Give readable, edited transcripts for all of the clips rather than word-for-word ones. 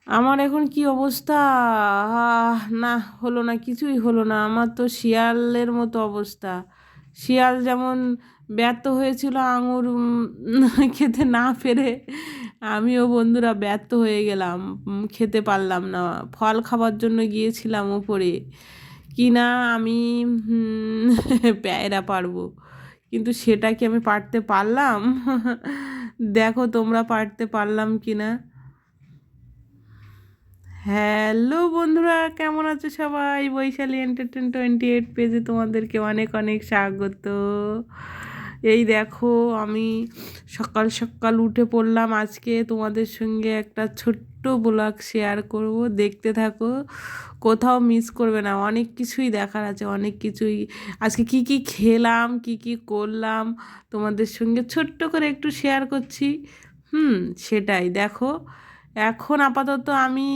আমার এখন কি অবস্থা? না, হলো না, কিছুই হলো না। আমার তো শিয়ালের মতো অবস্থা। শিয়াল যেমন ব্যর্থ হয়েছিল আঙুর খেতে না পেরে, আমিও বন্ধুরা ব্যর্থ হয়ে গেলাম। খেতে পারলাম না। ফল খাবার জন্য গিয়েছিলাম ওপরে, কি না আমি পেয়ারা পারবো, কিন্তু সেটা কি আমি পারতে পারলাম? দেখো তোমরা পারতে পারলাম কি না। হ্যালো বন্ধুরা, কেমন আছো সবাই? বৈশালী এন্টারটেন 28 পেজে তোমাদেরকে অনেক অনেক স্বাগত। এই দেখো, আমি সকাল সকাল উঠে পড়লাম। আজকে তোমাদের সঙ্গে একটা ছোট্ট ব্লগ শেয়ার করব, দেখতে থাকো, কোথাও মিস করবে না। অনেক কিছুই দেখার আছে, অনেক কিছুই। আজকে কি কি খেলাম, কি কি করলাম, তোমাদের সঙ্গে ছোট্ট করে একটু শেয়ার করছি। সেটাই দেখো। এখন আপাতত আমি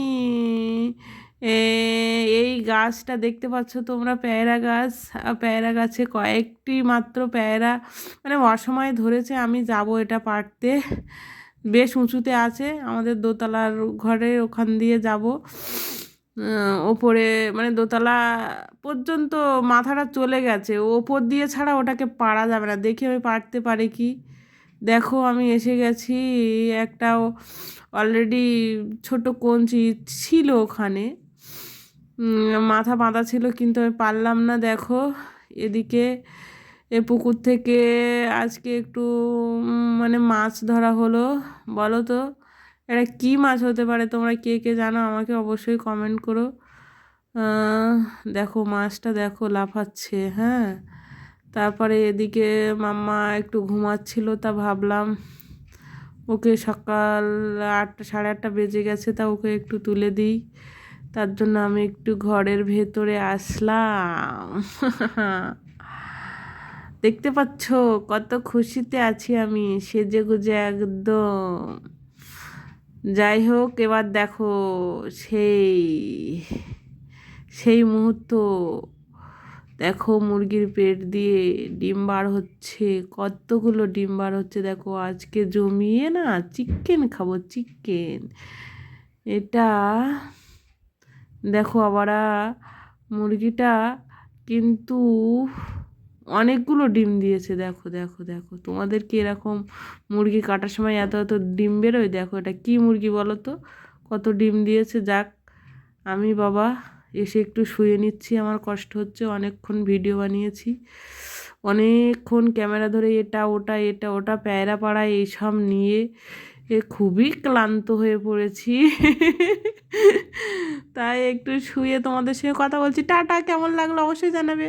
এই গাছটা দেখতে পাচ্ছ তোমরা, পেয়ারা গাছ। পেয়ারা গাছে কয়েকটি মাত্র পেয়ারা মানে অসময়ে ধরেছে। আমি যাব এটা পাড়তে, বেশ উঁচুতে আছে আমাদের দোতলার ঘরে, ওখান দিয়ে যাব ওপরে, মানে দোতলা পর্যন্ত মাথাটা চলে গেছে, ওপর দিয়ে ছাড়া ওটাকে পারা যাবে না। দেখি আমি পারতে পারি কি। দেখো আমি এসে গেছি। একটা অলরেডি ছোট কঞ্চি ছিল ওখানে, মাথা বাঁধা ছিল, কিন্তু আমি পারলাম না। দেখো এদিকে এ পুকুর থেকে আজকে একটু মানে মাছ ধরা হলো। বলো তো এটা কী মাছ হতে পারে? তোমরা কে কে জানো আমাকে অবশ্যই কমেন্ট করো। দেখো মাছটা দেখো লাফাচ্ছে, হ্যাঁ। তারপরে এদিকে মাম্মা একটু ঘুমাচ্ছিল, তা ভাবলাম ওকে সকাল 8টা, সাড়ে 8টা বেজে গেছে, তা ওকে একটু তুলে দিই। তার জন্য আমি একটু ঘরের ভেতরে আসলাম। দেখতে পাচ্ছ কত খুশিতে আছি আমি, সেজে গুজে একদম। যাই হোক, এবার দেখো সেই সেই মুহূর্ত। দেখো মুরগির পেট দিয়ে ডিম বার হচ্ছে, কতগুলো ডিম বার হচ্ছে। দেখো আজকে জমিয়ে না চিকেন খাবো, চিকেন। এটা দেখো আবার মুরগিটা কিন্তু অনেকগুলো ডিম দিয়েছে। দেখো দেখো দেখো, তোমাদের কি এরকম মুরগি কাটার সময় এত এত ডিম বেরোয়? দেখো এটা কি মুরগি বলো তো, কত ডিম দিয়েছে। যাক, আমি বাবা এসে একটু শুয়ে নিচ্ছি, আমার কষ্ট হচ্ছে। অনেকক্ষণ ভিডিও বানিয়েছি, অনেকক্ষণ ক্যামেরা ধরে এটা ওটা এটা ওটা প্যায়রা পাড়া এইসব নিয়ে খুবই ক্লান্ত হয়ে পড়েছি। তাই একটু শুয়ে তোমাদের সঙ্গে কথা বলছি। টাটা, কেমন লাগলো অবশ্যই জানাবে।